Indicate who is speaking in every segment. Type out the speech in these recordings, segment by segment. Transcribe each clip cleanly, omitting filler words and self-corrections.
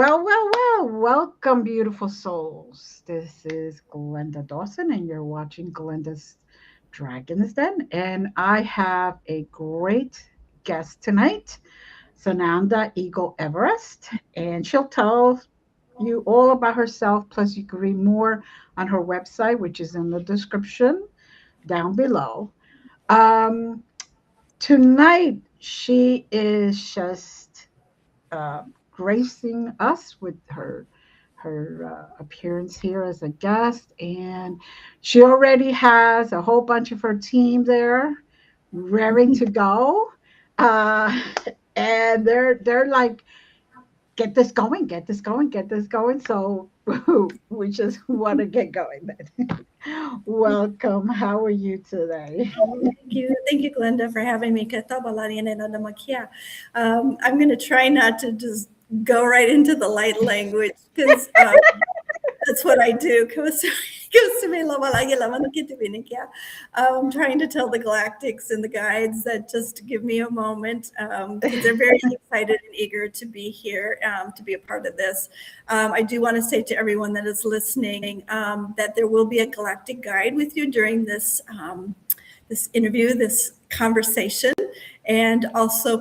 Speaker 1: Welcome, beautiful souls. This is Glenda Dawson, and you're watching Glenda's Dragon's Den. And I have a great guest tonight, Sananda Eagle Everest, and she'll tell you all about herself. Plus, you can read more on her website, which is in the description down below. Um, Tonight, she is just gracing us with her appearance here as a guest, and she already has a whole bunch of her team there, raring to go, uh, and they're like, get this going, get this going, get this going. So we just want to get going. Then, welcome. How are you today?
Speaker 2: Thank you, Glenda, for having me. I'm going to try not to just go right into the light language because that's what I do. I'm trying to tell the Galactics and the guides that just to give me a moment because they're very excited and eager to be here, to be a part of this. I do want to say to everyone that is listening that there will be a Galactic guide with you during this interview, this conversation. And also,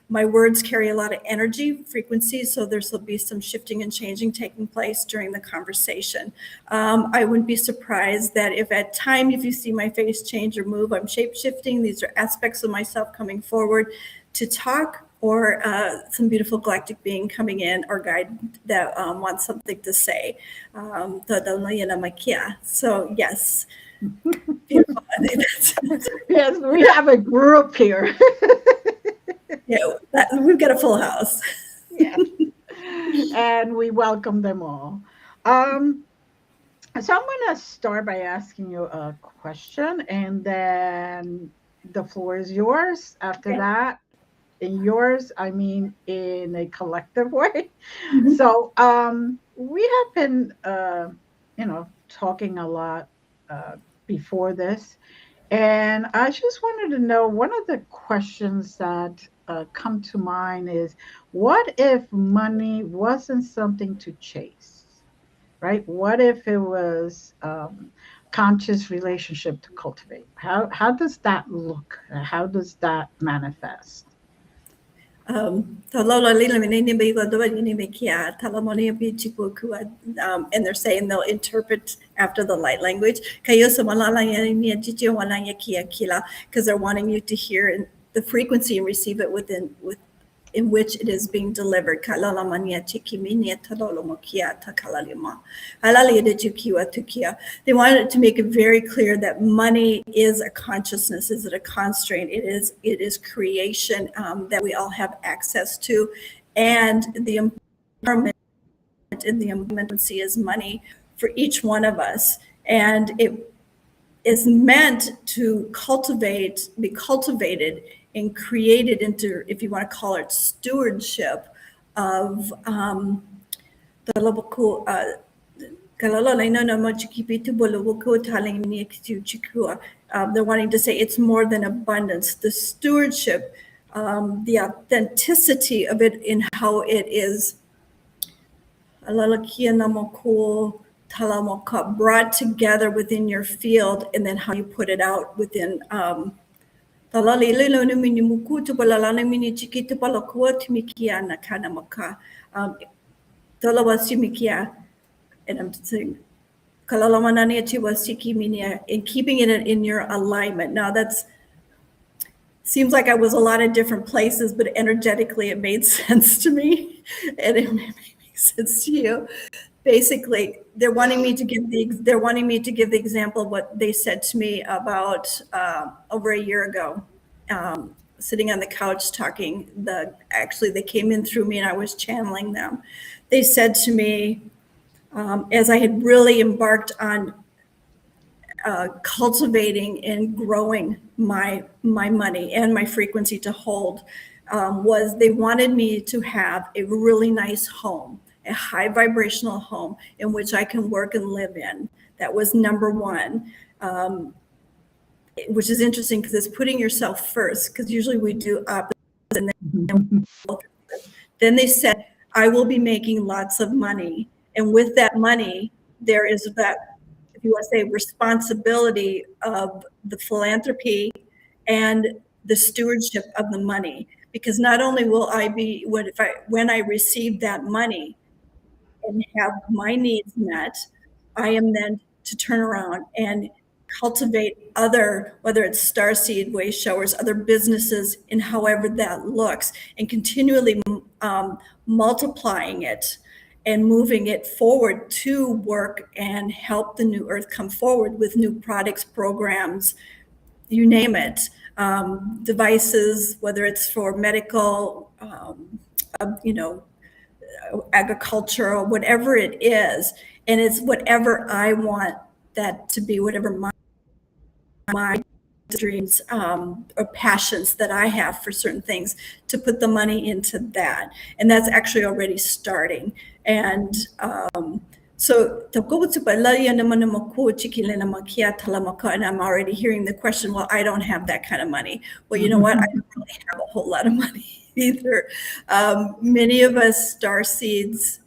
Speaker 2: my words carry a lot of energy, frequencies, so there will be some shifting and changing taking place during the conversation. I wouldn't be surprised that if at time, if you see my face change or move, I'm shape-shifting. These are aspects of myself coming forward to talk, or some beautiful galactic being coming in or guide that wants something to say. So yes. Beautiful.
Speaker 1: Yes, we have a group here.
Speaker 2: Yeah, we've got a full house.
Speaker 1: Yes. And we welcome them all. So I'm going to start by asking you a question, and then the floor is yours. After that, in yours, I mean in a collective way. Mm-hmm. So we have been, talking a lot before this. And I just wanted to know, one of the questions that come to mind is, what if money wasn't something to chase, right? What if it was conscious relationship to cultivate? How does that look? How does that manifest?
Speaker 2: And they're saying they'll interpret after the light language because they're wanting you to hear the frequency and receive it in which it is being delivered. They wanted to make it very clear that money is a consciousness, is it a constraint? It is creation that we all have access to, and the empowerment in the immanency is money for each one of us, and it is meant to be cultivated and created into, if you want to call it, stewardship of they're wanting to say it's more than abundance, the stewardship, the authenticity of it in how it is brought together within your field, and then how you put it out within and I'm saying and keeping it in your alignment. Now that's seems like I was a lot of different places, but energetically it made sense to me, and it may make sense to you. Basically, they're wanting me to give the example of what they said to me about over a year ago, sitting on the couch talking. They came in through me, and I was channeling them. They said to me, as I had really embarked on cultivating and growing my money and my frequency to hold, was they wanted me to have a really nice home, a high vibrational home in which I can work and live in. That was number one, which is interesting because it's putting yourself first, because usually we do opposite and then Then they said, I will be making lots of money. And with that money, there is that, if you want to say, responsibility of the philanthropy and the stewardship of the money. Because not only will I be, when I receive that money and have my needs met, I am then to turn around and cultivate other, whether it's starseed, way showers, other businesses, in however that looks, and continually multiplying it and moving it forward to work and help the new earth come forward with new products, programs, you name it, devices, whether it's for medical, agriculture, or whatever it is. And it's whatever I want that to be, whatever my dreams or passions that I have for certain things, to put the money into that. And that's actually already starting. And so and I'm already hearing the question, well, I don't have that kind of money. Well, you know what? I don't really have a whole lot of money either. Many of us starseeds,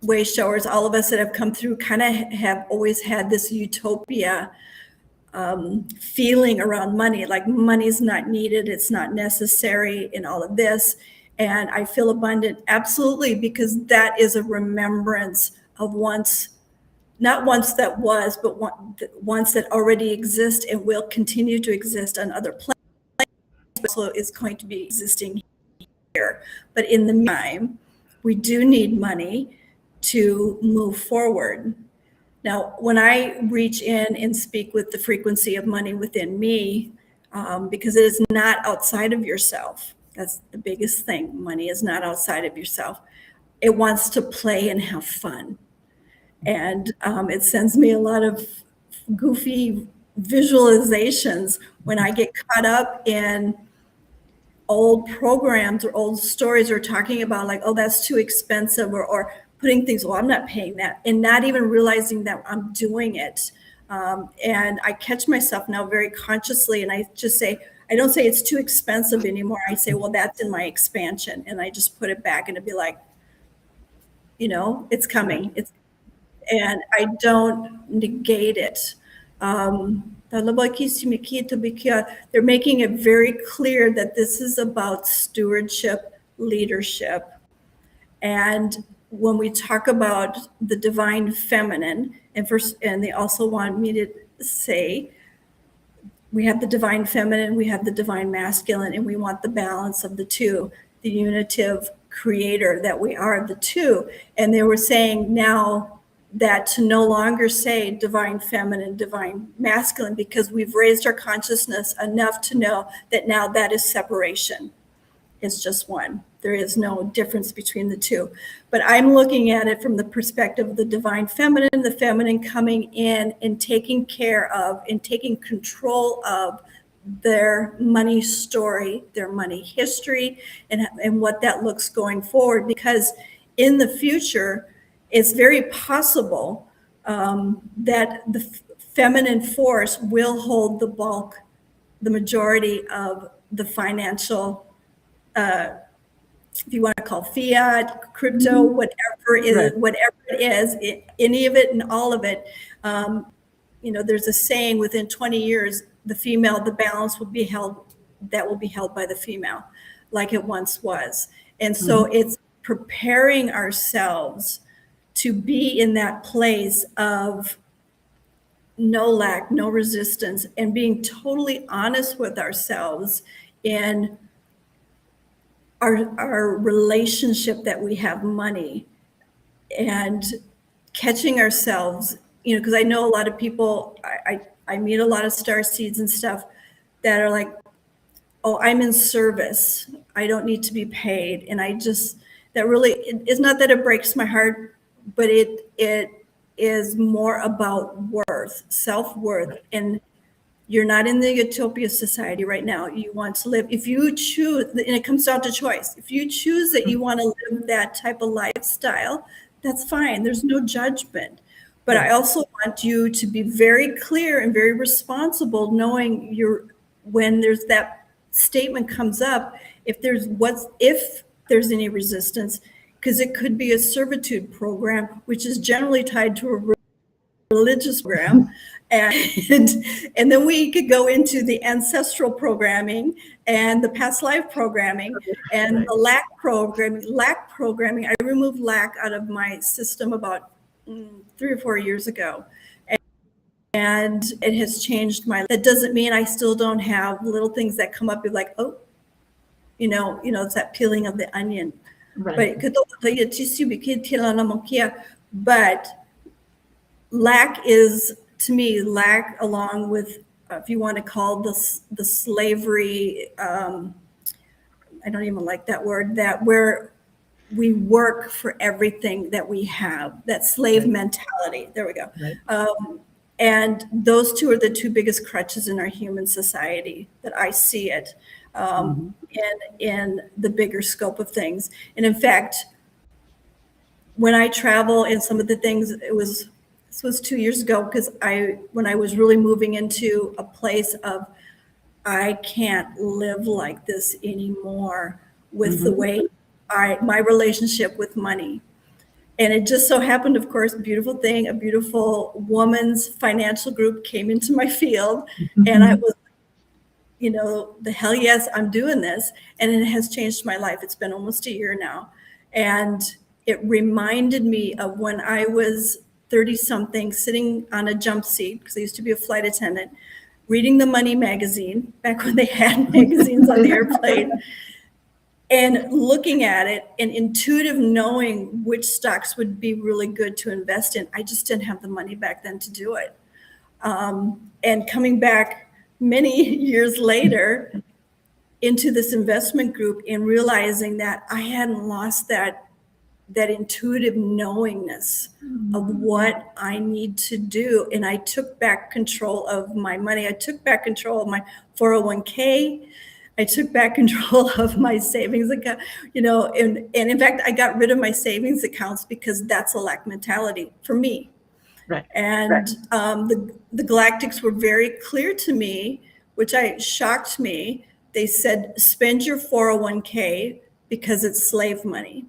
Speaker 2: way showers, all of us that have come through kind of have always had this utopia feeling around money, like money's not needed, it's not necessary in all of this. And I feel abundant, absolutely, because that is a remembrance of once, not once that was, but once that already exists and will continue to exist on other planets. So it's going to be existing here. But in the meantime, we do need money to move forward. Now, when I reach in and speak with the frequency of money within me, because it is not outside of yourself, that's the biggest thing. Money is not outside of yourself. It wants to play and have fun. And it sends me a lot of goofy visualizations when I get caught up in old programs or old stories, or talking about like, oh, that's too expensive, or putting things, well, I'm not paying that, and not even realizing that I'm doing it. And I catch myself now very consciously, and I just say, I don't say it's too expensive anymore. I say, well, that's in my expansion. And I just put it back, and it'd be like, it's coming. And I don't negate it. They're making it very clear that this is about stewardship, leadership. And when we talk about the divine feminine, and they also want me to say, we have the divine feminine, we have the divine masculine, and we want the balance of the two, the unitive creator that we are, the two. And they were saying now that to no longer say divine feminine, divine masculine, because we've raised our consciousness enough to know that now that is separation. It's just one. There is no difference between the two. But I'm looking at it from the perspective of the divine feminine, the feminine coming in and taking care of and taking control of their money story, their money history, and what that looks going forward. Because in the future, it's very possible that the feminine force will hold the bulk, the majority of the financial, if you want to call fiat, crypto, whatever it is, any of it and all of it. There's a saying, within 20 years, the balance will be held by the female, like it once was. And so it's preparing ourselves to be in that place of no lack, no resistance, and being totally honest with ourselves in our relationship that we have money, and catching ourselves, because I know a lot of people, I meet a lot of star seeds and stuff that are like, oh, I'm in service, I don't need to be paid. And that really, it's not that it breaks my heart, but it is more about worth, self-worth. And you're not in the utopia society right now. You want to live, if you choose, and it comes down to choice. If you choose that you want to live that type of lifestyle, that's fine. There's no judgment. But I also want you to be very clear and very responsible, knowing when there's that statement comes up if there's any resistance, because it could be a servitude program, which is generally tied to a religious program. And then we could go into the ancestral programming and the past life programming and the lack programming. I removed lack out of my system about 3 or 4 years ago, and it has changed my life. That doesn't mean I still don't have little things that come up. You're like, oh, it's that peeling of the onion.
Speaker 1: Right.
Speaker 2: But lack is, to me, lack along with, if you want to call the slavery, I don't even like that word, that where we work for everything that we have, that slave mentality. There we go.
Speaker 1: Right.
Speaker 2: And those two are the two biggest crutches in our human society that I see it in the bigger scope of things. And in fact, when I travel and some of the things, this was 2 years ago, because when I was really moving into a place of, I can't live like this anymore with the way my relationship with money. And it just so happened, of course, beautiful thing, a beautiful woman's financial group came into my field, and I was, the hell yes, I'm doing this. And it has changed my life. It's been almost a year now. And it reminded me of when I was 30 something, sitting on a jump seat, because I used to be a flight attendant, reading the Money magazine, back when they had magazines on the airplane, and looking at it and intuitive knowing which stocks would be really good to invest in. I just didn't have the money back then to do it. And coming back many years later into this investment group and realizing that I hadn't lost that intuitive knowingness of what I need to do. And I took back control of my money. I took back control of my 401k. I took back control of my savings account, and in fact, I got rid of my savings accounts because that's a lack mentality for me.
Speaker 1: Right.
Speaker 2: And the Galactics were very clear to me, which shocked me. They said, spend your 401k because it's slave money.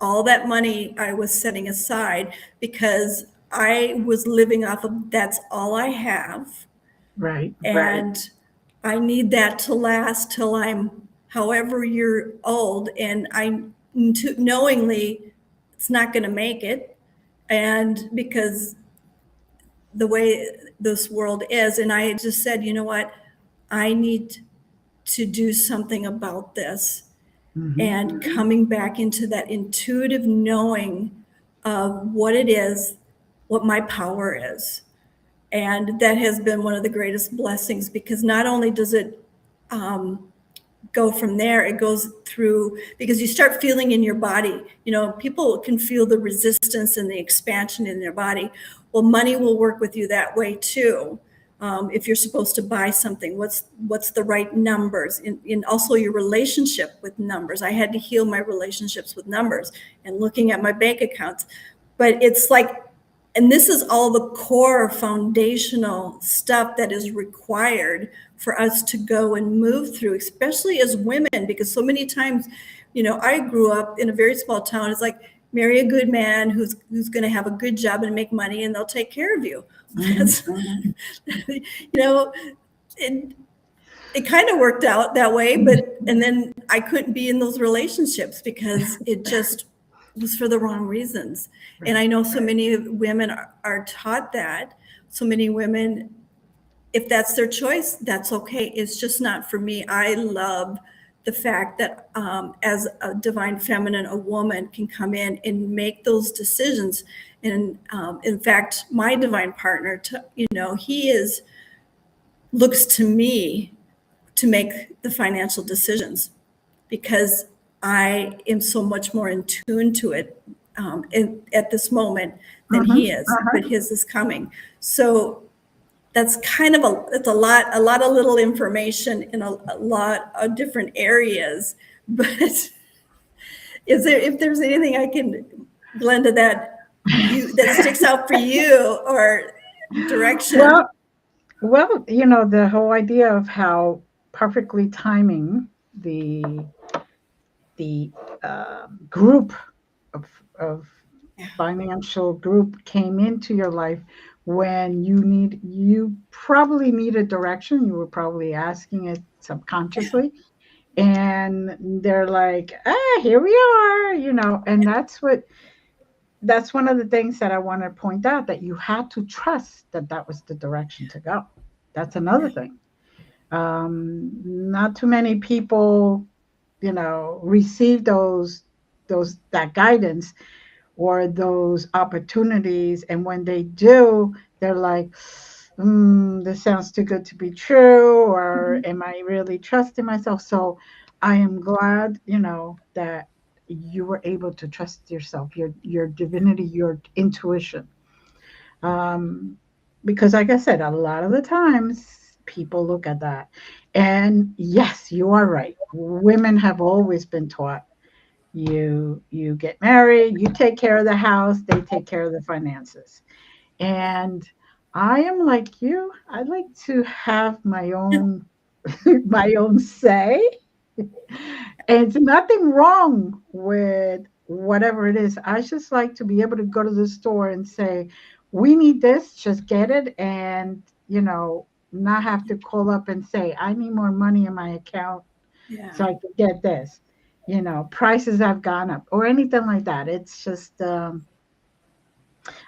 Speaker 2: All that money I was setting aside because I was living off of, that's all I have.
Speaker 1: Right.
Speaker 2: And I need that to last till I'm however year old. And I knowingly it's not going to make it. And because the way this world is, and I just said, you know what, I need to do something about this. And coming back into that intuitive knowing of what it is, what my power is. And that has been one of the greatest blessings, because not only does it go from there, it goes through, because you start feeling in your body, people can feel the resistance and the expansion in their body. Well, money will work with you that way too. If you're supposed to buy something, what's the right numbers, in also your relationship with numbers. I had to heal my relationships with numbers and looking at my bank accounts. But it's like, and this is all the core foundational stuff that is required for us to go and move through, especially as women, because so many times, I grew up in a very small town. It's like, marry a good man who's going to have a good job and make money, and they'll take care of you. That's, it kind of worked out that way, and then I couldn't be in those relationships because it just was for the wrong reasons. And I know so many women are taught that. So many women, if that's their choice, that's okay. It's just not for me. I love the fact that as a divine feminine, a woman can come in and make those decisions. And in fact, my divine partner, he looks to me to make the financial decisions, because I am so much more in tune to it at this moment than he is, but his is coming. So that's kind of it's a lot of little information in a lot of different areas. But if there's anything I can, Glenda, that sticks out for you, or direction?
Speaker 1: Well, the whole idea of how perfectly timing the the group of
Speaker 2: Yeah.
Speaker 1: financial group came into your life when you probably needed direction. You were probably asking it subconsciously, and they're like, ah, here we are, and that's one of the things that I want to point out, that you had to trust that that was the direction to go. That's another
Speaker 2: Yeah.
Speaker 1: thing. Not too many people, receive that guidance or those opportunities, and when they do, they're like, this sounds too good to be true, or
Speaker 2: Mhm.
Speaker 1: am I really trusting myself? So I am glad, that you were able to trust yourself, your divinity, your intuition. um, because like I said, a lot of the times people look at that, and yes, you are right, women have always been taught, you get married, you take care of the house, they take care of the finances. And I am like you, I like to have my own my own say. And it's nothing wrong with whatever it is. I just like to be able to go to the store and say, we need this, just get it. And, not have to call up and say, I need more money in my account
Speaker 2: Yeah.
Speaker 1: so I can get this. Prices have gone up or anything like that. It's just, I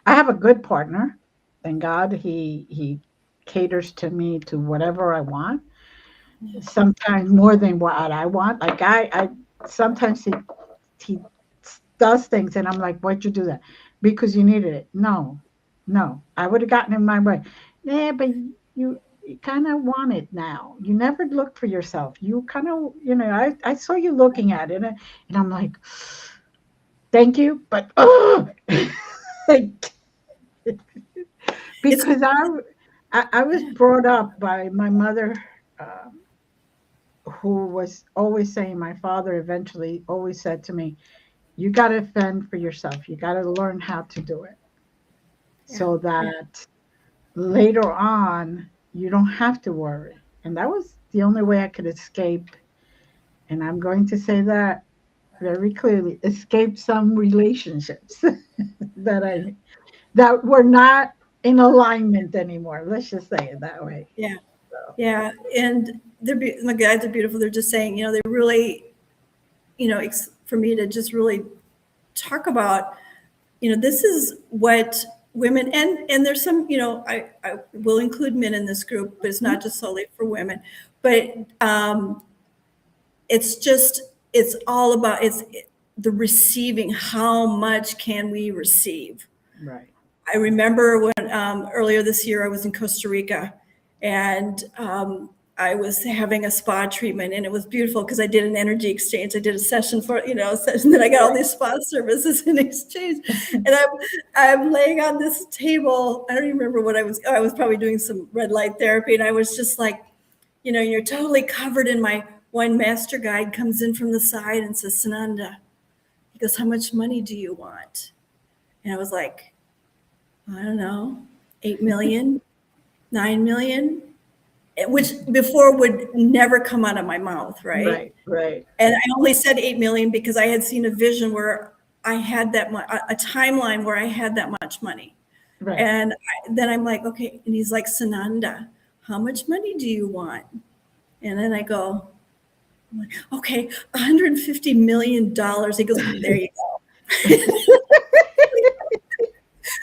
Speaker 1: have a good partner. Thank God he caters to me to whatever I want, sometimes more than what I want. Like I sometimes he does things and I'm like, why'd you do that? Because you needed it. No, no, I would have gotten in my way. Yeah, but you kind of want it now. You never looked for yourself. You kind of, I saw you looking at it, and I'm like, thank you, but like,
Speaker 2: It's
Speaker 1: because I was brought up by my mother, um, who was always saying, my father eventually always said to me, you got to fend for yourself. You got to learn how to do it
Speaker 2: yeah.
Speaker 1: so
Speaker 2: Yeah.
Speaker 1: that later on you don't have to worry. And that was the only way I could escape. And I'm going to say that very clearly, escape some relationships that I that were not in alignment anymore. Let's just say it that way.
Speaker 2: Yeah.
Speaker 1: So,
Speaker 2: Yeah. And the guys are beautiful. They're just saying, they really, for me to just really talk about, this is what women, and there's some, I will include men in this group, but it's not just solely for women. But it's just, it's all about, it's the receiving. How much can we receive?
Speaker 1: right.
Speaker 2: I remember when earlier this year I was in Costa Rica, and I was having a spa treatment, and it was beautiful because I did an energy exchange. I did a session for, a session, that I got all these spa services in exchange. And I'm laying on this table. I don't even remember what I was probably doing some red light therapy. And I was just like, you're totally covered in my one master guide comes in from the side and says, Sananda, he goes, how much money do you want? And I was like, I don't know, 8 million, 9 million, which before would never come out of my mouth, right?
Speaker 1: Right, right,
Speaker 2: And I only said 8 million because I had seen a vision where I had that much, a timeline where I had that much money.
Speaker 1: right.
Speaker 2: And then I'm like, okay. And he's like, Sananda, how much money do you want? And then I go, okay, $150 million. He goes, there you go.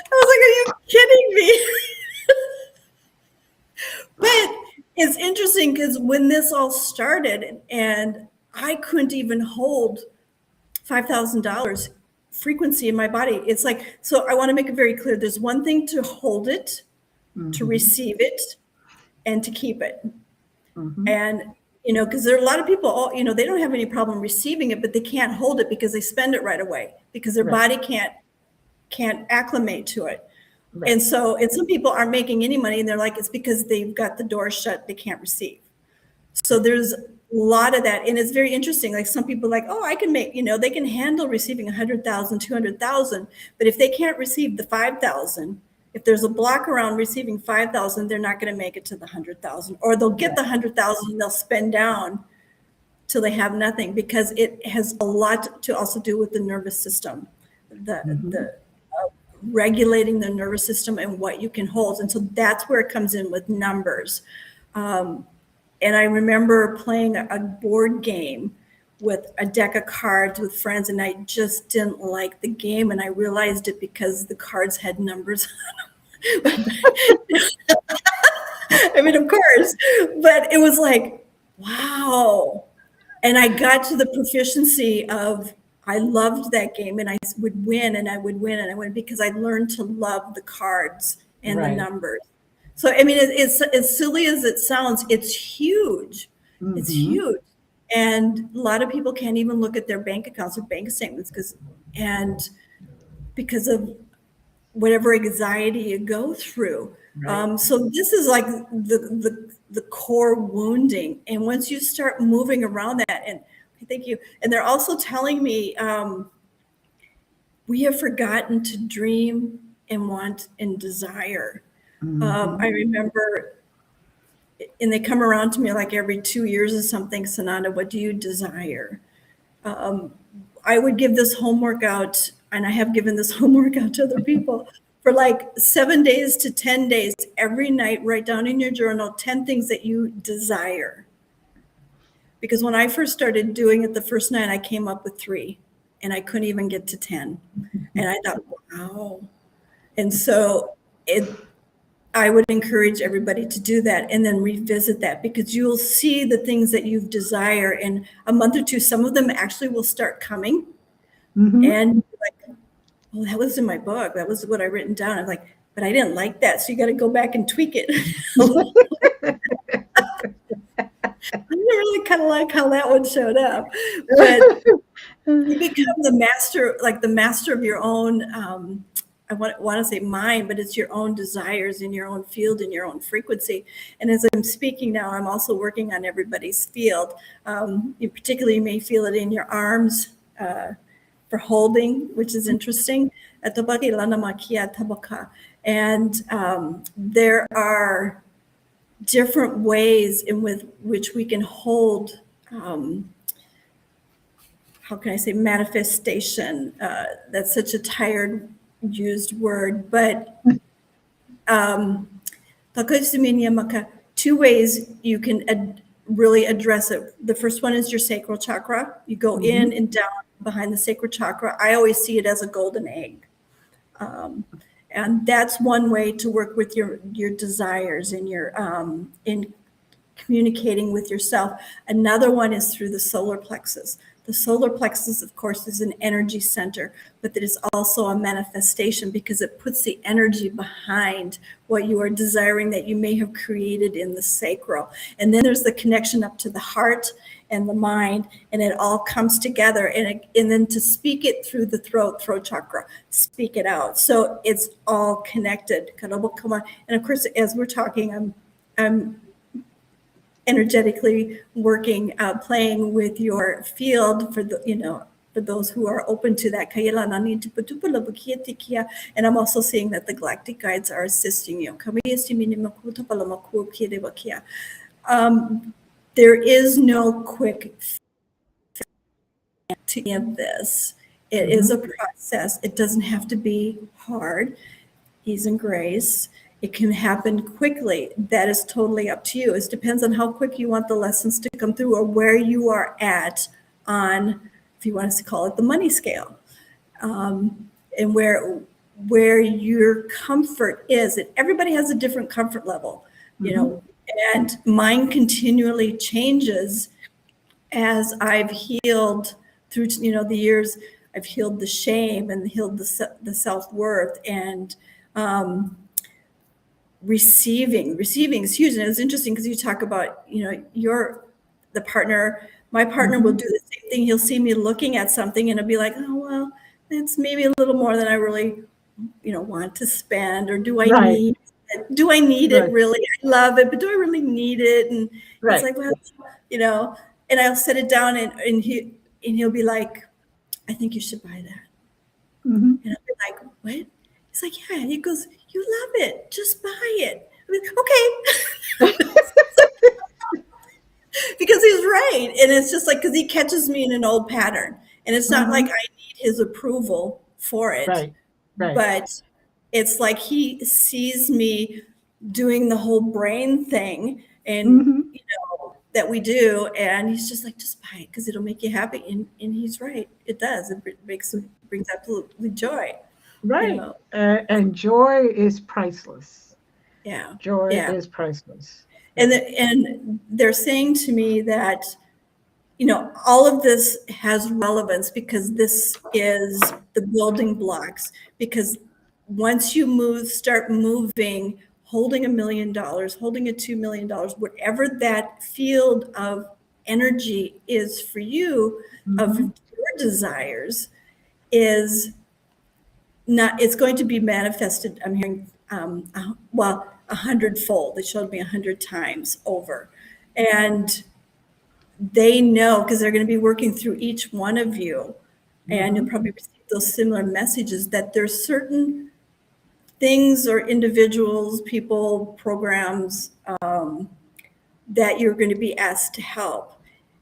Speaker 2: I was like, are you kidding me? But it's interesting because when this all started, and I couldn't even hold $5,000 frequency in my body. It's like, so I want to make it very clear. There's one thing to hold it, to
Speaker 1: Mm-hmm,
Speaker 2: receive it, and to keep it.
Speaker 1: mm-hmm.
Speaker 2: And, because there are a lot of people, they don't have any problem receiving it, but they can't hold it because they spend it right away because their
Speaker 1: Right,
Speaker 2: body can't acclimate to it.
Speaker 1: right.
Speaker 2: And so, and some people aren't making any money, and they're like, it's because they've got the door shut, they can't receive. So there's a lot of that. And it's very interesting. Like some people like, oh, I can make, they can handle receiving 100,000, 200,000. But if they can't receive the 5,000, if there's a block around receiving 5,000, they're not going to make it to the 100,000, or they'll get
Speaker 1: Right.
Speaker 2: the 100,000 and they'll spend down till they have nothing, because it has a lot to also do with the nervous system,
Speaker 1: Mm-hmm.
Speaker 2: the regulating the nervous system and what you can hold. And so that's where it comes in with numbers. And I remember playing a board game with a deck of cards with friends, and I just didn't like the game. And I realized it because the cards had numbers. I mean, of course, but it was like, wow. And I got to the proficiency of, I loved that game, and I would win and I would win and I would, because I learned to love the cards and the
Speaker 1: Right.
Speaker 2: numbers. So, I mean, it's as silly as it sounds, it's huge. It's
Speaker 1: Mm-hmm.
Speaker 2: huge. And a lot of people can't even look at their bank accounts or bank statements and because of whatever anxiety you go through.
Speaker 1: Right.
Speaker 2: So this is like the core wounding. And once you start moving around that, and thank you. And they're also telling me we have forgotten to dream and want and desire.
Speaker 1: Mm-hmm.
Speaker 2: I remember, and they come around to me like every 2 years or something, Sananda, what do you desire? I would give this homework out, and I have given this homework out to other people for like 7 days to 10 days. Every night, write down in your journal 10 things that you desire. Because when I first started doing it the first night, I came up with 3, and I couldn't even get to 10. And I thought, wow. And so I would encourage everybody to do that and then revisit that, because you'll see the things that you desire in a month or two. Some of them actually will start coming,
Speaker 1: Mm-hmm.
Speaker 2: and like, well, that was in my book. That was what I written down. I'm like, but I didn't like that. So you got to go back and tweak it. I didn't really kind of like how that one showed up, but you become the master, like the master of your own. I want to say mind, but it's your own desires in your own field, in your own frequency. And as I'm speaking now, I'm also working on everybody's field. You particularly may feel it in your arms for holding, which is interesting. And there are different ways in which we can hold, how can I say, manifestation. That's such a tired used word, but 2 ways you can really address it. The first one is your sacral chakra. You go
Speaker 1: Mm-hmm.
Speaker 2: in and down behind the sacral chakra. I always see it as a golden egg. And that's one way to work with your desires and your in communicating with yourself. Another one is through the solar plexus. The solar plexus, of course, is an energy center, but that is also a manifestation, because it puts the energy behind what you are desiring that you may have created in the sacral. And then there's the connection up to the heart and the mind, and it all comes together. And then to speak it through the throat chakra, speak it out. So it's all connected. And of course, as we're talking, I'm energetically working, playing with your field for for those who are open to that. And I'm also seeing that the galactic guides are assisting you. There is no quick to any of this. It is a process. It doesn't have to be hard. Ease and grace. It can happen quickly. That is totally up to you. It depends on how quick you want the lessons to come through, or where you are at on, if you want to call it, the money scale, and where your comfort is. And everybody has a different comfort level, and mine continually changes as I've healed through the years. I've healed the shame and healed the self-worth, and receiving is huge. And it's interesting because you talk about, the partner, my partner will do the same thing. He'll see me looking at something and it'll be like, oh, well, it's maybe a little more than I really, want to spend, or do I
Speaker 1: Right.
Speaker 2: need it? Do I need it
Speaker 1: Right.
Speaker 2: really? I love it, but do I really need it? And it's
Speaker 1: Right.
Speaker 2: like, well, and I'll set it down, and he'll be like, I think you should buy that.
Speaker 1: Mm-hmm.
Speaker 2: And I'll be like, what? He's like, yeah. He goes, you love it. Just buy it. I mean, okay. because he's right. And it's just like, because he catches me in an old pattern. And it's not like
Speaker 1: Mm-hmm.
Speaker 2: I need his approval for it,
Speaker 1: Right. Right.
Speaker 2: but it's like he sees me doing the whole brain thing and,
Speaker 1: Mm-hmm.
Speaker 2: that we do. And he's just like, just buy it because it'll make you happy. And he's right. It does. It brings absolutely joy, you
Speaker 1: Right.
Speaker 2: know?
Speaker 1: And joy is priceless.
Speaker 2: Yeah.
Speaker 1: Joy
Speaker 2: Yeah.
Speaker 1: is priceless.
Speaker 2: And,
Speaker 1: Yeah.
Speaker 2: and they're saying to me that, all of this has relevance because this is the building blocks. Because once you start moving, holding $1 million, holding a $2 million, whatever that field of energy is for you, of
Speaker 1: Mm-hmm.
Speaker 2: your desires, is not, it's going to be manifested. I'm hearing, well, 100-fold. They showed me 100 times over. And they know because they're going to be working through each one of you, and you'll
Speaker 1: Mm-hmm.
Speaker 2: probably receive those similar messages that there's certain things or individuals, people, programs that you're going to be asked to help.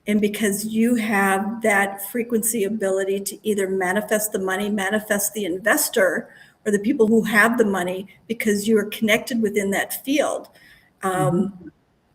Speaker 2: And because you have that frequency ability to either manifest the money, manifest the investor, or the people who have the money, because you are connected within that field,
Speaker 1: Mm-hmm.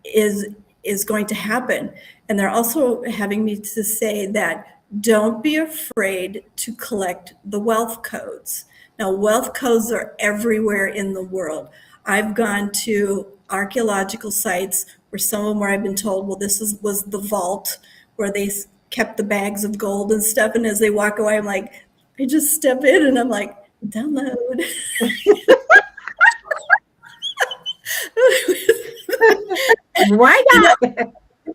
Speaker 2: is is going to happen. And they're also having me to say that don't be afraid to collect the wealth codes. Now, wealth codes are everywhere in the world. I've gone to archaeological sites where some of them where I've been told, well, was the vault where they kept the bags of gold and stuff. And as they walk away, I'm like, I just step in and I'm like, download.
Speaker 1: Why
Speaker 2: You know,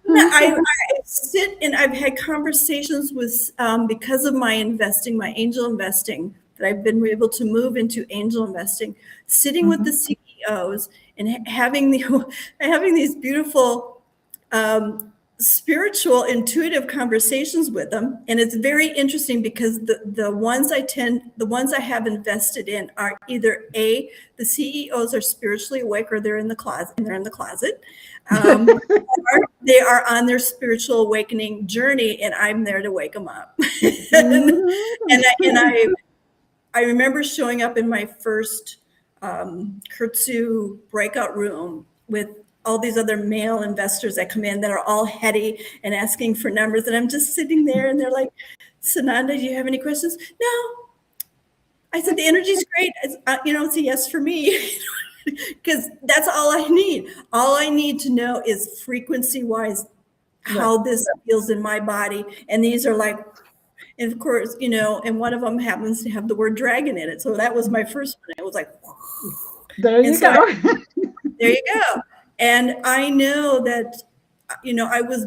Speaker 1: not?
Speaker 2: I sit and I've had conversations with, because of my investing, my angel investing, that I've been able to move into angel investing, sitting with the
Speaker 1: Mm-hmm.
Speaker 2: CEOs and having these beautiful spiritual, intuitive conversations with them. And it's very interesting because the ones I have invested in are either the CEOs are spiritually awake or they're in the closet. Or they are on their spiritual awakening journey, and I'm there to wake them up. and I remember showing up in my first Kurtzu breakout room with all these other male investors that come in that are all heady and asking for numbers. And I'm just sitting there and they're like, Sananda, do you have any questions? No. I said, the energy's great. It's a yes for me. Because that's all I need. All I need to know is frequency wise
Speaker 1: Right.
Speaker 2: how this feels in my body. And these are like, and of course, and one of them happens to have the word dragon in it. So that was my first one. It was like,
Speaker 1: There
Speaker 2: and
Speaker 1: you
Speaker 2: so
Speaker 1: go.
Speaker 2: there you go. And I know that, I was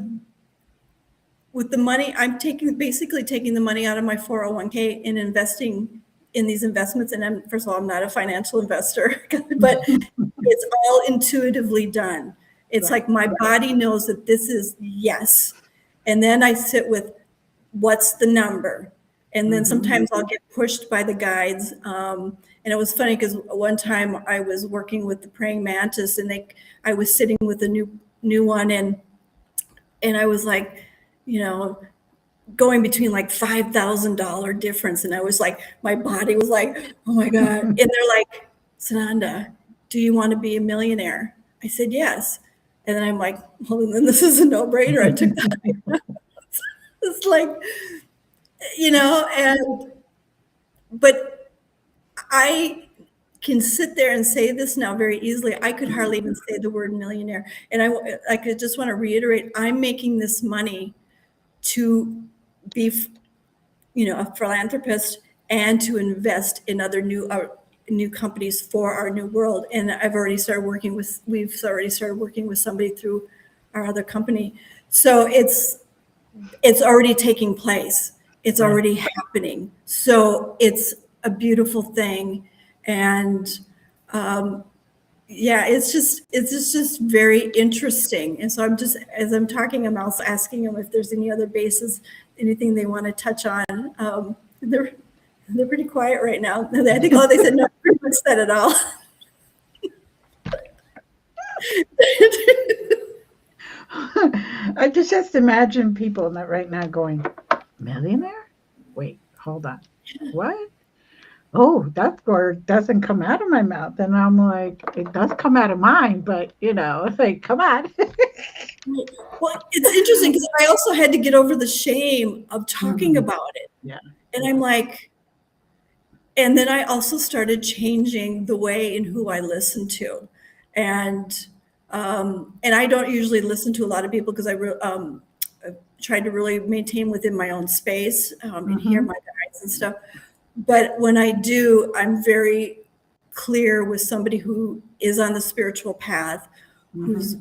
Speaker 2: with the money, I'm basically taking the money out of my 401k and investing in these investments. And first of all, I'm not a financial investor, but it's all intuitively done. It's
Speaker 1: Right.
Speaker 2: like my body knows that this is yes. And then I sit with what's the number? And then
Speaker 1: Mm-hmm.
Speaker 2: sometimes I'll get pushed by the guides. And it was funny because one time I was working with the praying mantis and I was sitting with a new one and I was like, going between like $5,000 difference. And I was like, my body was like, oh my God. And they're like, Sananda, do you want to be a millionaire? I said, yes. And then I'm like, well, then this is a no-brainer. I took that. It's like, but I can sit there and say this now very easily. I could hardly even say the word millionaire. And I could just want to reiterate, I'm making this money to be, a philanthropist and to invest in other new companies for our new world. And we've already started working with somebody through our other company. So it's already taking place. It's
Speaker 1: Right.
Speaker 2: already happening. So it's a beautiful thing. And yeah, it's just very interesting. And so as I'm talking, I'm also asking them if there's any other bases, anything they want to touch on. They're pretty quiet right now. I think they said no, pretty much said it all.
Speaker 1: I just imagine people that right now going, millionaire? Wait, hold on. What? Oh, that word doesn't come out of my mouth. And I'm like, it does come out of mine, but it's like, come on.
Speaker 2: Well, it's interesting because I also had to get over the shame of talking
Speaker 1: Mhm.
Speaker 2: about it.
Speaker 1: Yeah.
Speaker 2: And I'm like, and then I also started changing the way in who I listen to. And I don't usually listen to a lot of people because I tried to really maintain within my own space and hear
Speaker 1: Hmm.
Speaker 2: my guides and stuff. But when I do, I'm very clear with somebody who is on the spiritual path, who's
Speaker 1: Hmm.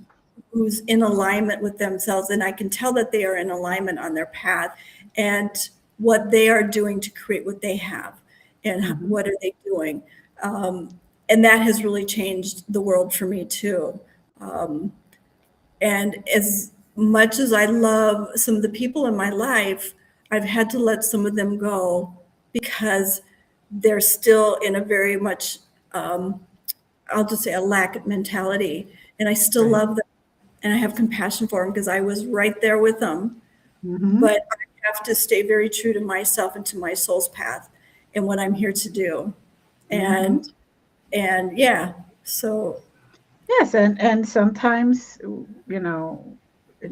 Speaker 2: who's in alignment with themselves, and I can tell that they are in alignment on their path and what they are doing to create what they have and
Speaker 1: Hmm.
Speaker 2: what are they doing. And that has really changed the world for me too. Um, and as much as I love some of the people in my life, I've had to let some of them go because they're still in a very much, um, I'll just say, a lack mentality. And I still
Speaker 1: Right.
Speaker 2: love them and I have compassion for them because I was right there with them.
Speaker 1: Hmm.
Speaker 2: But I have to stay very true to myself and to my soul's path and what I'm here to do.
Speaker 1: Hmm.
Speaker 2: And yeah, so
Speaker 1: Yes, and sometimes,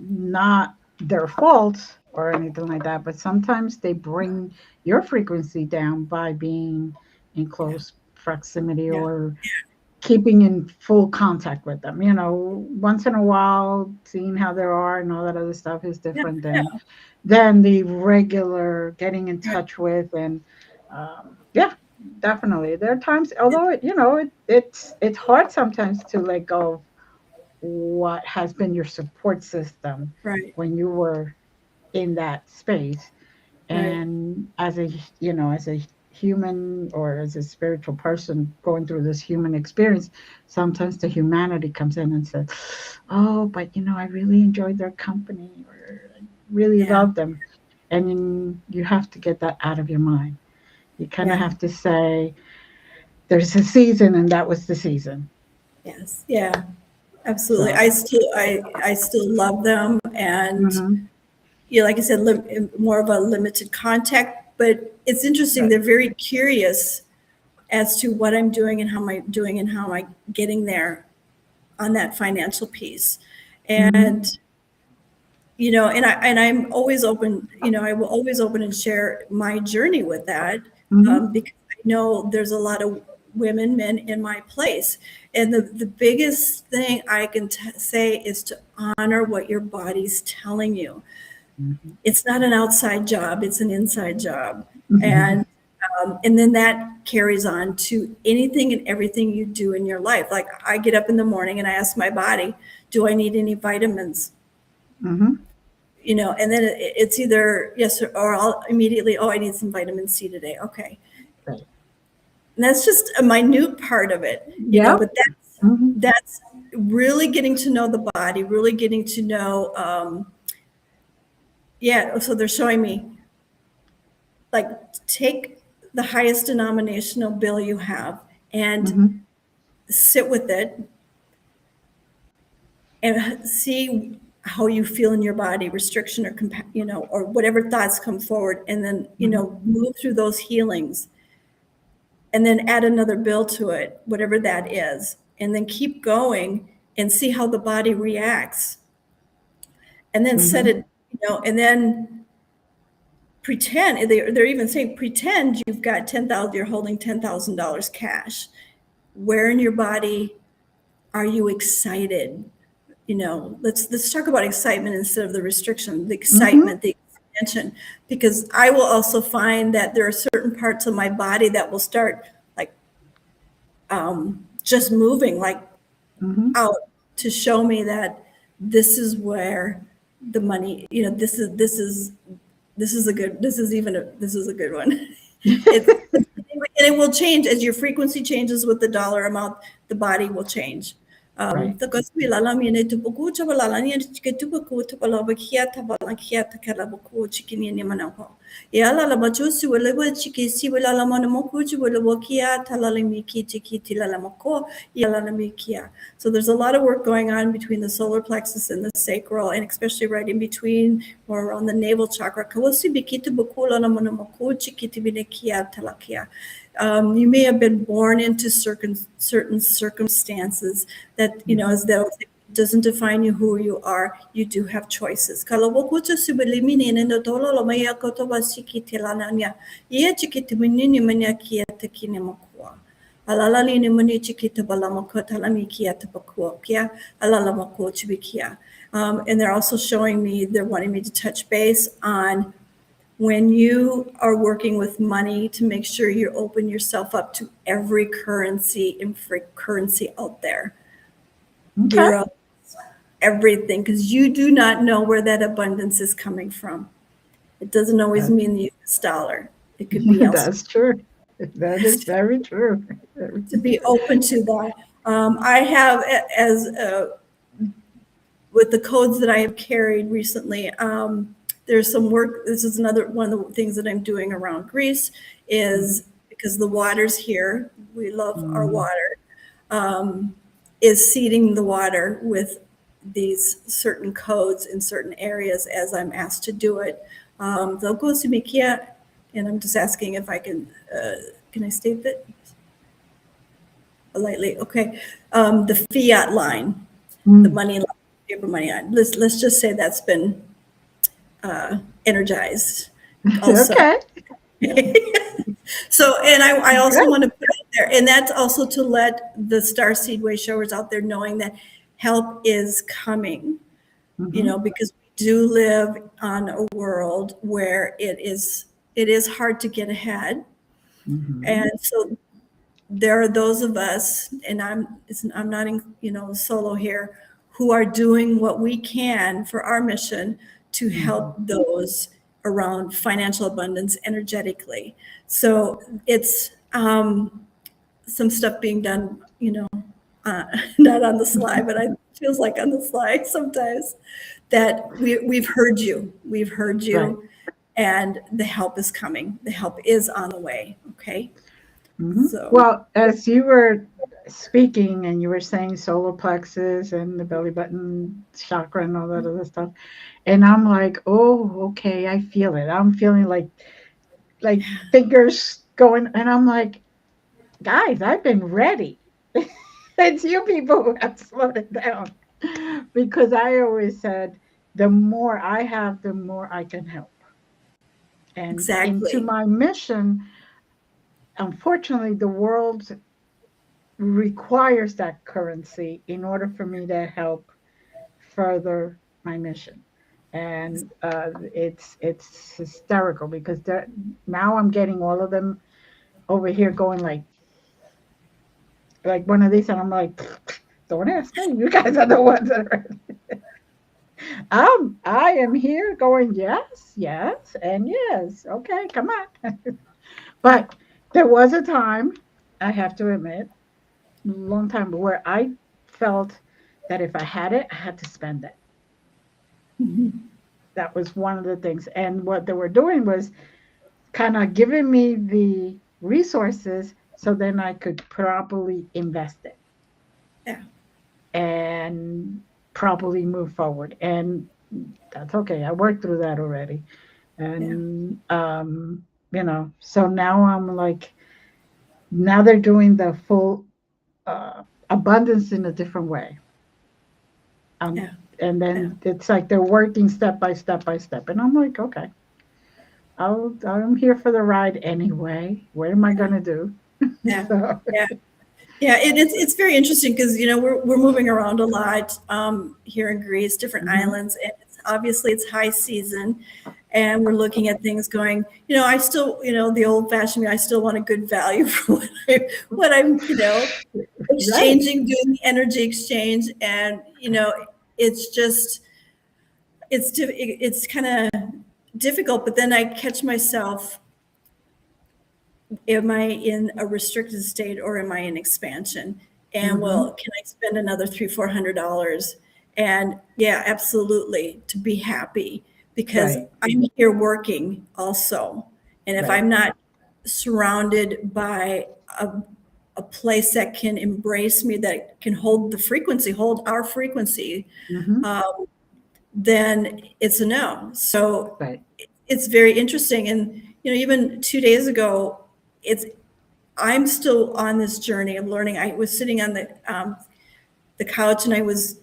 Speaker 1: not their fault or anything like that, but sometimes they bring your frequency down by being in
Speaker 2: yeah,
Speaker 1: close proximity
Speaker 2: yeah,
Speaker 1: or keeping in full contact with them. Once in a while, seeing how they are and all that other stuff is
Speaker 2: yeah,
Speaker 1: different
Speaker 2: yeah,
Speaker 1: than the regular getting in
Speaker 2: right.
Speaker 1: touch with. And yeah, definitely there are times, although it's hard sometimes to let go of what has been your support system
Speaker 2: Right,
Speaker 1: when you were in that space.
Speaker 2: right.
Speaker 1: And as a human or as a spiritual person going through this human experience, sometimes the humanity comes in and says, oh, but I really enjoyed their company, or I really
Speaker 2: Yeah,
Speaker 1: love them. And you have to get that out of your mind. You kind of
Speaker 2: yeah,
Speaker 1: have to say there's a season, and that was the season.
Speaker 2: yes, yeah, absolutely.
Speaker 1: So
Speaker 2: I still love them, and
Speaker 1: mhm.
Speaker 2: like I said, more of a limited contact. But it's interesting;
Speaker 1: Right.
Speaker 2: they're very curious as to what I'm doing and how am I doing and how am I getting there on that financial piece.
Speaker 1: Mhm.
Speaker 2: And I'm always open. I will always open and share my journey with that
Speaker 1: Mhm.
Speaker 2: because I know there's a lot of women, men in my place. And the biggest thing I can say is to honor what your body's telling you.
Speaker 1: Mhm.
Speaker 2: It's not an outside job; it's an inside job,
Speaker 1: Mhm.
Speaker 2: and then that carries on to anything and everything you do in your life. Like I get up in the morning and I ask my body, "Do I need any vitamins?"
Speaker 1: Mhm.
Speaker 2: And then it's either yes or I'll immediately, oh, I need some vitamin C today. Okay.
Speaker 1: Right.
Speaker 2: And that's just a minute part of it,
Speaker 1: Yeah.
Speaker 2: but
Speaker 1: Mhm.
Speaker 2: that's really getting to know the body, really getting to know, yeah. So they're showing me, like, take the highest denominational bill you have and
Speaker 1: Mhm.
Speaker 2: sit with it and see how you feel in your body, restriction or or whatever thoughts come forward, and then
Speaker 1: Mhm.
Speaker 2: move through those healings, and then add another bill to it, whatever that is, and then keep going and see how the body reacts, and then set
Speaker 1: Mhm.
Speaker 2: it, and then pretend. They're even saying pretend you've got 10,000, you're holding $10,000 cash. Where in your body are you excited? Let's talk about excitement instead of the restriction, the
Speaker 1: Mhm.
Speaker 2: excitement, the expansion, because I will also find that there are certain parts of my body that will start, like, just moving, like,
Speaker 1: Mhm.
Speaker 2: out to show me that this is where the money, this is a good, this is a good one. And it will change as your frequency changes with the dollar amount, the body will change.
Speaker 1: Right.
Speaker 2: The gospel alami ne to buku to balani ke to buku to balaba kia ta balankia ta kala buku chikini ni manako. Ya la la bachu si wala wala chiki si wala la mana moku chi wala wakia ta la miki chiki tila la mako ya la mikia. So there's a lot of work going on between the solar plexus and the sacral, and especially right in between or around the navel chakra. Kawasi biki to buku la mana moko chiki tibine kia talakia. You may have been born into certain circumstances that, as though it doesn't define you who you are. You do have choices. Alalali ni mani chikita balamakota lami kia tapakua kia alalamako chibikia. And they're also showing me, they're wanting me to touch base on when you are working with money to make sure you open yourself up to every currency and free currency out there.
Speaker 1: Okay.
Speaker 2: Euros, everything, because you do not know where that abundance is coming from. It doesn't always mean the US dollar. It could be elsewhere.
Speaker 1: That's true. That is very true.
Speaker 2: To be open to that. I have, as with the codes that I have carried recently, there's some work. This is another one of the things that I'm doing around Greece is because the water's here. We love our water. Is seeding the water with these certain codes in certain areas as I'm asked to do it. And I'm just asking if I can I state that? Lightly, okay. The fiat line, the money line, paper money line. Let's just say that's been energized also.
Speaker 1: Okay.
Speaker 2: So, and I also want to put out there, and that's also to let the Starseed Way showers out there knowing that help is coming, because we do live on a world where it is hard to get ahead. And so there are those of us, and I'm not solo here, who are doing what we can for our mission to help those around financial abundance energetically. So it's some stuff being done, not on the sly, but it feels like on the sly sometimes, that we've heard you. We've heard you. Right. And the help is coming. The help is on the way. Okay. So.
Speaker 1: Well, as you were speaking and you were saying solar plexus and the belly button chakra and all that other stuff, and I'm like, oh, okay, I feel it. I'm feeling like fingers going, and I'm like, guys, I've been ready. It's you people who have slowed it down, because I always said, the more I have, the more I can help. And
Speaker 2: exactly.
Speaker 1: into my mission, unfortunately, the world requires that currency in order for me to help further my mission. And it's hysterical, because now I'm getting all of them over here going like one of these, and I'm like, don't ask me. You guys are the ones that are. I am here going, yes, and yes. Okay, come on. But there was a time, I have to admit, a long time, where I felt that if I had it, I had to spend it. That was one of the things. And what they were doing was kind of giving me the resources so then I could properly invest it.
Speaker 2: Yeah.
Speaker 1: And properly move forward. And that's okay. I worked through that already. And, so now I'm like, now they're doing the full abundance in a different way. And then it's like they're working step by step by step. And I'm like, okay, I'm here for the ride anyway. What am I going to do?
Speaker 2: Yeah. So. Yeah, it's very interesting because, we're moving around a lot here in Greece, different islands, and obviously it's high season, and we're looking at things going, I still, the old fashioned, I still want a good value for what I'm exchanging, right. Doing the energy exchange, and, it's just, it's kind of difficult, but then I catch myself, am I in a restricted state or am I in expansion? and well, can I spend another $300-400? And yeah, absolutely, to be happy, because
Speaker 1: Right.
Speaker 2: I'm here working also. And if
Speaker 1: Right.
Speaker 2: I'm not surrounded by a place that can embrace me, that can hold the frequency, hold our frequency, um, then it's a no. So
Speaker 1: Right.
Speaker 2: it's very interesting. And, even 2 days ago, I'm still on this journey of learning. I was sitting on the couch, and I was,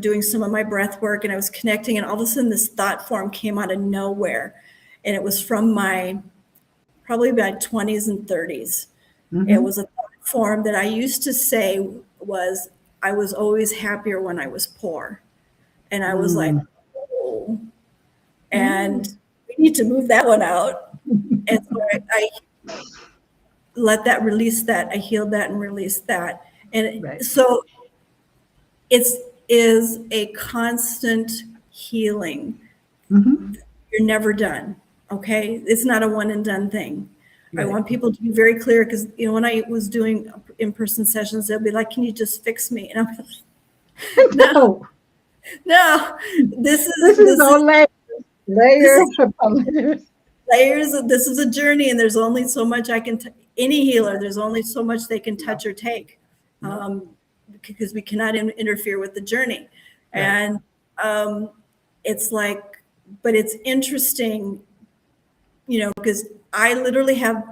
Speaker 2: doing some of my breath work, and I was connecting, and all of a sudden this thought form came out of nowhere. And it was from probably my 20s and 30s. It was a thought form that I used to say was, I was always happier when I was poor. And I was like, oh, and we need to move that one out. And so I let that release that. I healed that and released that. And
Speaker 1: Right.
Speaker 2: so it is a constant healing. You're never done. Okay. It's not a one and done thing.
Speaker 1: Right.
Speaker 2: I want people to be very clear, because, when I was doing in-person sessions, they'll be like, can you just fix me? And I'm like, no, this is
Speaker 1: all layers upon layers.
Speaker 2: Layers. This is a journey, and there's only so much any healer, there's only so much they can touch or take, because we cannot interfere with the journey. Right. And it's like, but it's interesting, because I literally have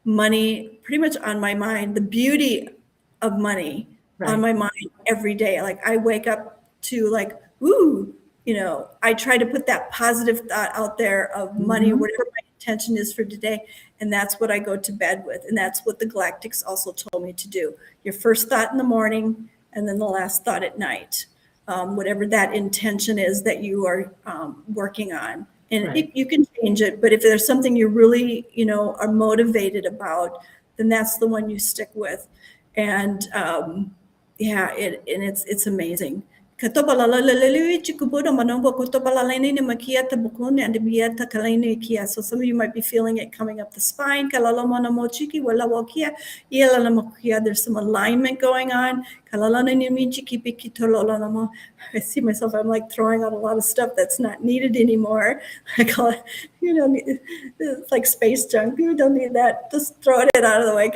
Speaker 2: money pretty much on my mind, the beauty of money on my mind every day. Like I wake up to like, ooh, I try to put that positive thought out there of money, whatever my intention is for today. And that's what I go to bed with. And that's what the Galactics also told me to do. Your first thought in the morning, and then the last thought at night, whatever that intention is that you are working on. And you can change it, but if there's something you really, are motivated about, then that's the one you stick with. And it's amazing. So some of you might be feeling it coming up the spine. There's some alignment going on. I see myself, I'm like throwing out a lot of stuff that's not needed anymore. I call it, it's like space junk. You don't need that. Just throw it out of the way.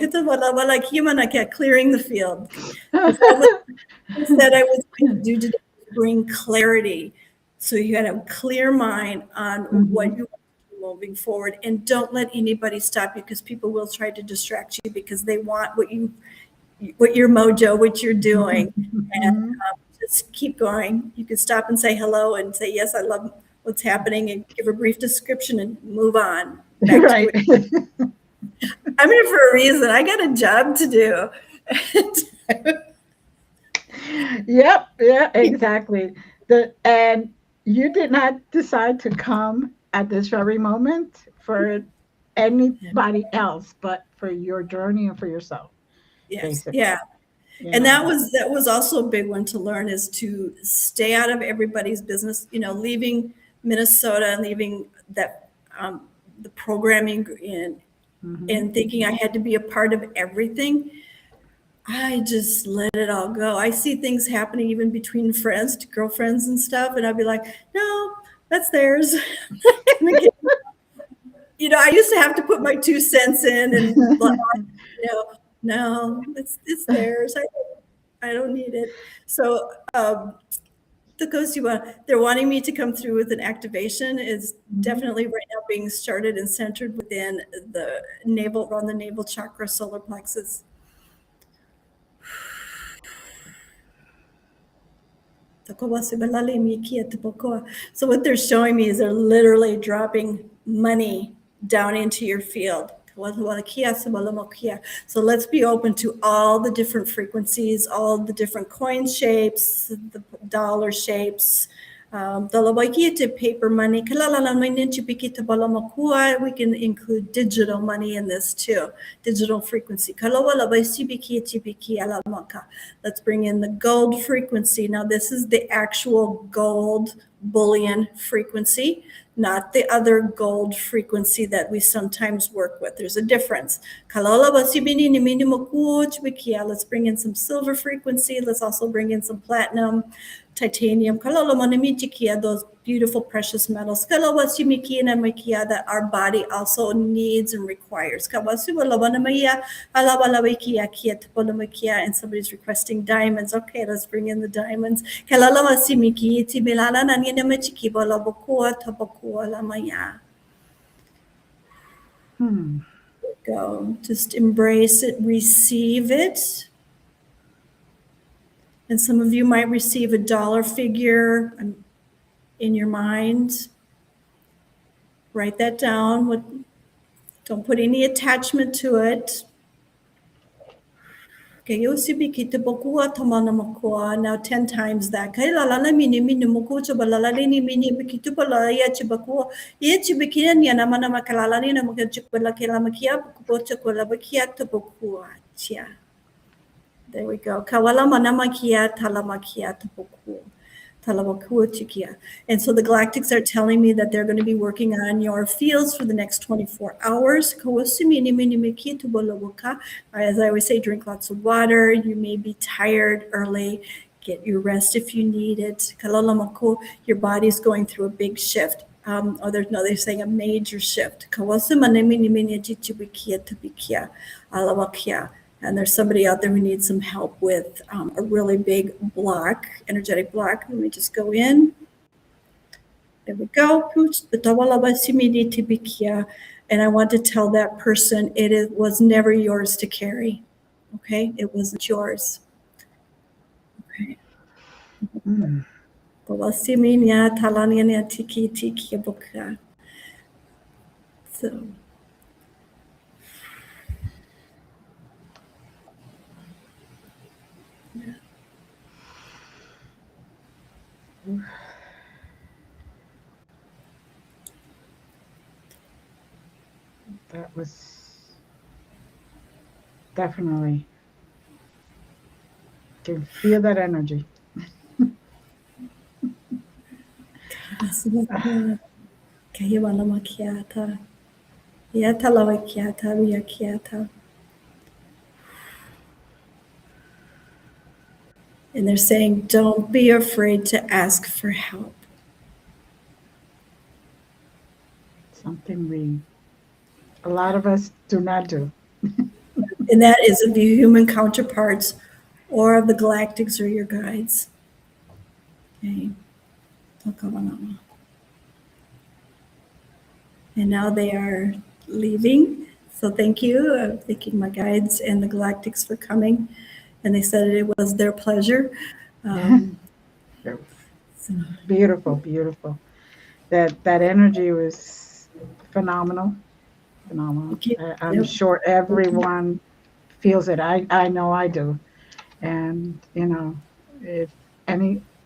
Speaker 2: Clearing the field. That I was going to do today, bring clarity. So you had a clear mind on what you want to do moving forward, and don't let anybody stop you, because people will try to distract you because they want what your mojo, what you're doing. And just keep going. You can stop and say hello and say, yes, I love what's happening, and give a brief description and move on. Back to I'm here for a reason. I got a job to do.
Speaker 1: Yep. Yeah, exactly. And you did not decide to come at this very moment for anybody else, but for your journey and for yourself.
Speaker 2: Yes.
Speaker 1: Basically.
Speaker 2: Yeah. And that was also a big one to learn, is to stay out of everybody's business, leaving Minnesota and leaving that, the programming and thinking I had to be a part of everything. I just let it all go. I see things happening even between friends, girlfriends and stuff. And I'd be like, no, that's theirs. I used to have to put my 2 cents in and, no, it's theirs. I don't need it. So, they're wanting me to come through with an activation. Is definitely right now being started and centered within the navel, around the navel chakra, solar plexus. So what they're showing me is they're literally dropping money down into your field. So let's be open to all the different frequencies, all the different coin shapes, the dollar shapes, paper money. We can include digital money in this too, digital frequency. Let's bring in the gold frequency. Now this is the actual gold bullion frequency. not the other gold frequency that we sometimes work with. There's a difference. Let's bring in some silver frequency. Let's also bring in some platinum, titanium, those beautiful precious metals that our body also needs and requires. And somebody's requesting diamonds. Okay, let's bring in the diamonds. Go. Just embrace it, receive it. And some of you might receive a dollar figure in your mind. Write that down. Don't put any attachment to it. Now 10 times that. There we go. And so the Galactics are telling me that they're going to be working on your fields for the next 24 hours. As I always say, drink lots of water. You may be tired early. Get your rest if you need it. Your body's going through a big shift. They're saying a major shift. And there's somebody out there who needs some help with a really big block, energetic block. Let me just go in. There we go. And I want to tell that person it was never yours to carry. Okay? It wasn't yours. Okay. So.
Speaker 1: That was definitely, can feel that energy.
Speaker 2: And they're saying, don't be afraid to ask for help.
Speaker 1: Something a lot of us do not do.
Speaker 2: And that is of your human counterparts or of the Galactics or your guides. Okay. And now they are leaving. So thank you. I'm thanking my guides and the Galactics for coming. And they said it was their pleasure.
Speaker 1: So. Beautiful, beautiful. That energy was phenomenal. I'm sure everyone feels it. I know I do. And,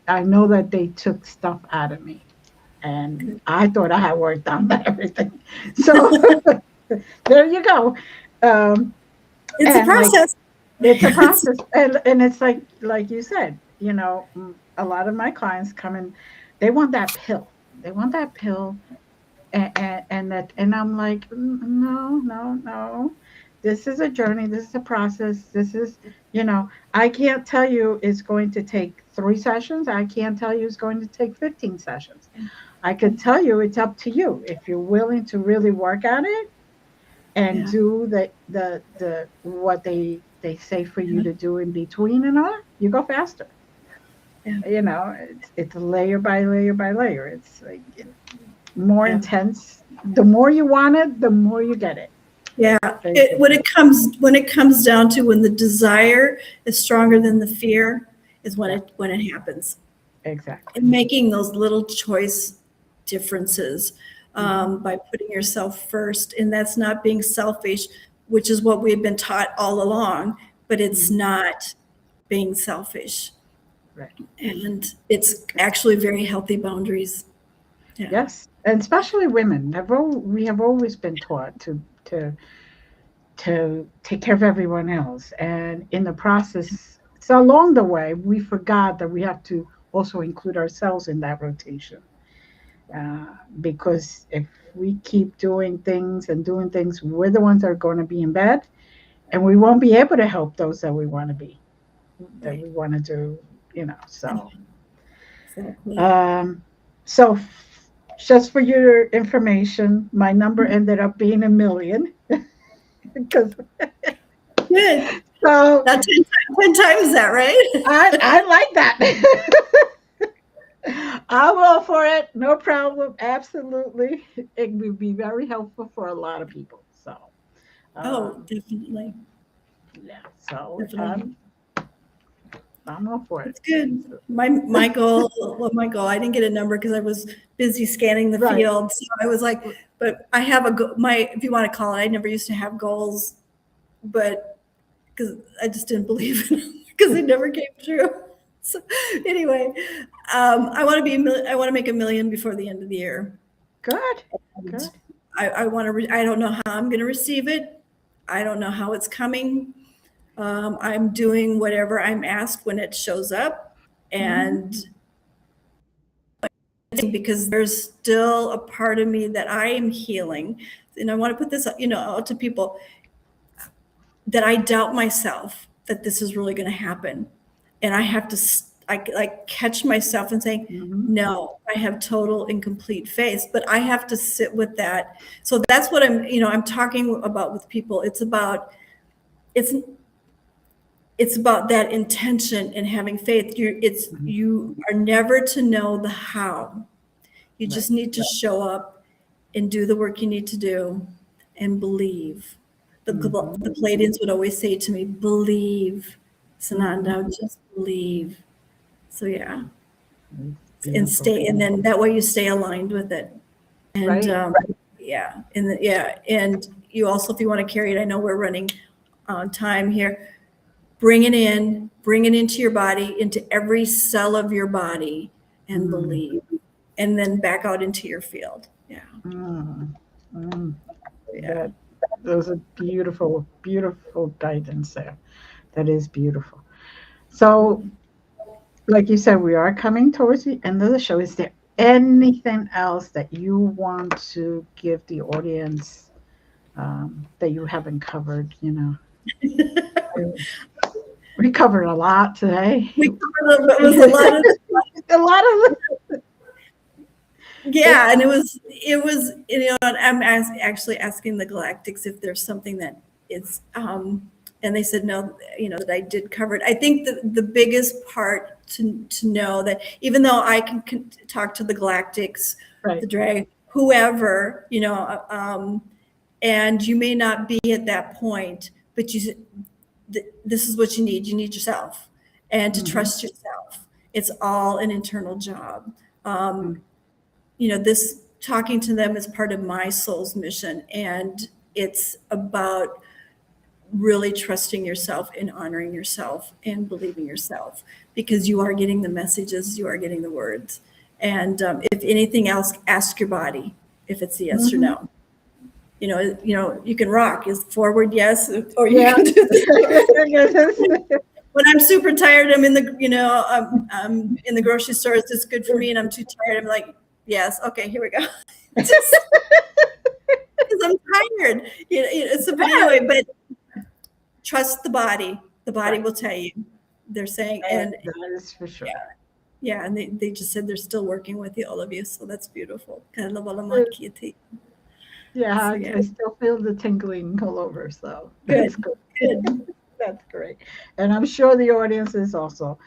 Speaker 1: I know that they took stuff out of me. And I thought I had worked on everything. So there you go.
Speaker 2: It's a process.
Speaker 1: It's a process. And it's like you said, a lot of my clients come in, they want that pill. And I'm like, no. This is a journey. This is a process. This is, I can't tell you it's going to take 3 sessions. I can't tell you it's going to take 15 sessions. I could tell you it's up to you. If you're willing to really work at it and do the what they say for you to do in between and all, you go faster. It's layer by layer by layer. It's like more intense. The more you want it, the more you get it.
Speaker 2: Yeah. When it comes down to when the desire is stronger than the fear is when it happens.
Speaker 1: Exactly.
Speaker 2: And making those little choice differences by putting yourself first, and that's not being selfish, which is what we've been taught all along. But it's not being selfish.
Speaker 1: Right.
Speaker 2: And it's actually very healthy boundaries.
Speaker 1: Yeah. Yes, and especially women. We have always been taught to take care of everyone else, and in the process, so along the way, we forgot that we have to also include ourselves in that rotation. because if we keep doing things, we're the ones that are going to be in bed, and we won't be able to help those that we want to be, that
Speaker 2: Right.
Speaker 1: we want to do, So,
Speaker 2: Exactly.
Speaker 1: um, so just for your information, my number ended up being 1 million because
Speaker 2: Good.
Speaker 1: so
Speaker 2: Not 10 times that, right?
Speaker 1: I like that. I'm all for it. No problem. Absolutely. It would be very helpful for a lot of people. So,
Speaker 2: Oh,
Speaker 1: um,
Speaker 2: definitely.
Speaker 1: yeah. So
Speaker 2: Definitely.
Speaker 1: I'm all for it.
Speaker 2: That's good. My goal, well, my goal, I didn't get a number because I was busy scanning the
Speaker 1: Right.
Speaker 2: field. So I was like, but I have if you want to call it, I never used to have goals, but because I just didn't believe in them because they never came true. So anyway, I want to I want to make 1 million before the end of the year.
Speaker 1: Good.
Speaker 2: And
Speaker 1: Good.
Speaker 2: I want to, I don't know how I'm going to receive it. I don't know how it's coming. I'm doing whatever I'm asked when it shows up.
Speaker 1: Mhm.
Speaker 2: And because there's still a part of me that I am healing. And I want to put this, out to people that I doubt myself that this is really going to happen. And I have to, I like catch myself and saying,
Speaker 1: Mhm.
Speaker 2: no, I have total and complete faith, but I have to sit with that. So that's what I'm talking about with people. It's, it's about that intention and having faith.
Speaker 1: Mhm.
Speaker 2: You are never to know the how. You
Speaker 1: Right.
Speaker 2: just need to show up and do the work you need to do and believe.
Speaker 1: Mhm.
Speaker 2: The Palladians would always say to me, believe,
Speaker 1: Mhm.
Speaker 2: Sananda, just believe. So yeah,
Speaker 1: It's
Speaker 2: and
Speaker 1: beautiful.
Speaker 2: stay, and then that way you stay aligned with it. And
Speaker 1: Right.
Speaker 2: yeah, and you also, if you want to carry it, I know we're running on time here. Bring it into your body, into every cell of your body, and
Speaker 1: Mm.
Speaker 2: believe, and then back out into your field. Yeah,
Speaker 1: Mm. Mm.
Speaker 2: yeah.
Speaker 1: That those are beautiful, beautiful guidance there. That is beautiful. So, like you said, we are coming towards the end of the show. Is there anything else that you want to give the audience that you haven't covered? We covered a lot today.
Speaker 2: We covered it was a lot of,
Speaker 1: A lot of
Speaker 2: yeah, and I'm actually asking the Galactics if there's something that is, and they said no, that I did cover it. I think the biggest part to know that even though I can talk to the Galactics,
Speaker 1: right.
Speaker 2: the Drag, whoever, and you may not be at that point, but this is what you need. You need yourself and to
Speaker 1: Mm-hmm.
Speaker 2: trust yourself. It's all an internal job.
Speaker 1: Mm-hmm.
Speaker 2: This talking to them is part of my soul's mission. And it's about really trusting yourself and honoring yourself and believing yourself because you are getting the messages, you are getting the words. And if anything else, ask your body if it's a yes or
Speaker 1: Mm-hmm.
Speaker 2: no. You can rock is forward yes, or you
Speaker 1: Yeah.
Speaker 2: can do this. When I'm super tired, I'm in I'm in the grocery store. It's good for me, and I'm too tired. I'm like, yes, okay, here we go. Just because I'm tired. But anyway, but trust the body. The body
Speaker 1: Right.
Speaker 2: will tell you. They're saying,
Speaker 1: And
Speaker 2: and
Speaker 1: that is for sure.
Speaker 2: yeah, yeah, and they just said they're still working with you, all of you. So that's beautiful. So
Speaker 1: Yeah,
Speaker 2: yeah,
Speaker 1: I still feel the tingling all over, so that's
Speaker 2: good,
Speaker 1: good.
Speaker 2: good.
Speaker 1: That's great. And I'm sure the audience is also.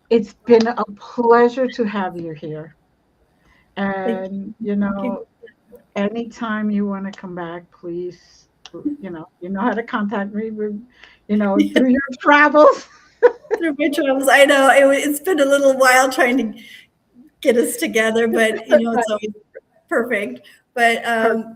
Speaker 1: It's been a pleasure to have you here.
Speaker 2: Thank
Speaker 1: And,
Speaker 2: you.
Speaker 1: anytime you want to come back, please, you know how to contact me, through your travels.
Speaker 2: Through my travels, I know it's been a little while trying to get us together, but
Speaker 1: Right.
Speaker 2: it's always perfect. But
Speaker 1: Perfect.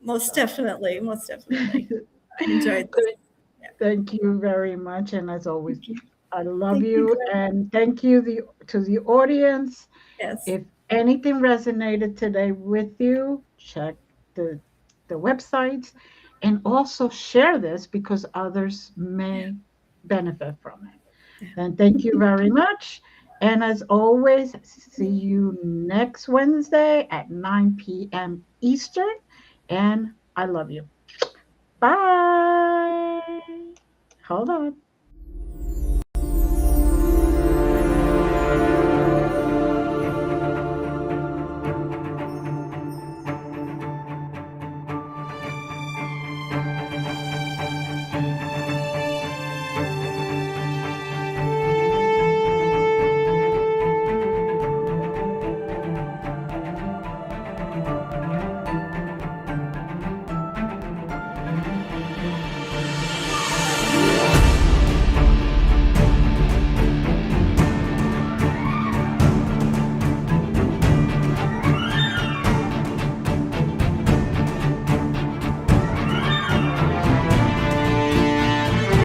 Speaker 2: most definitely, I enjoyed this. Yeah.
Speaker 1: Thank you very much. And as always,
Speaker 2: Thank you.
Speaker 1: I love
Speaker 2: Thank you,
Speaker 1: you.
Speaker 2: Glenn.
Speaker 1: And thank you to the audience.
Speaker 2: Yes.
Speaker 1: If anything resonated today with you, check the the websites and also share this because others may benefit from it.
Speaker 2: Yeah.
Speaker 1: And thank you very much. And as always, see you next Wednesday at 9 p.m. Eastern. And I love you. Bye. Hold on.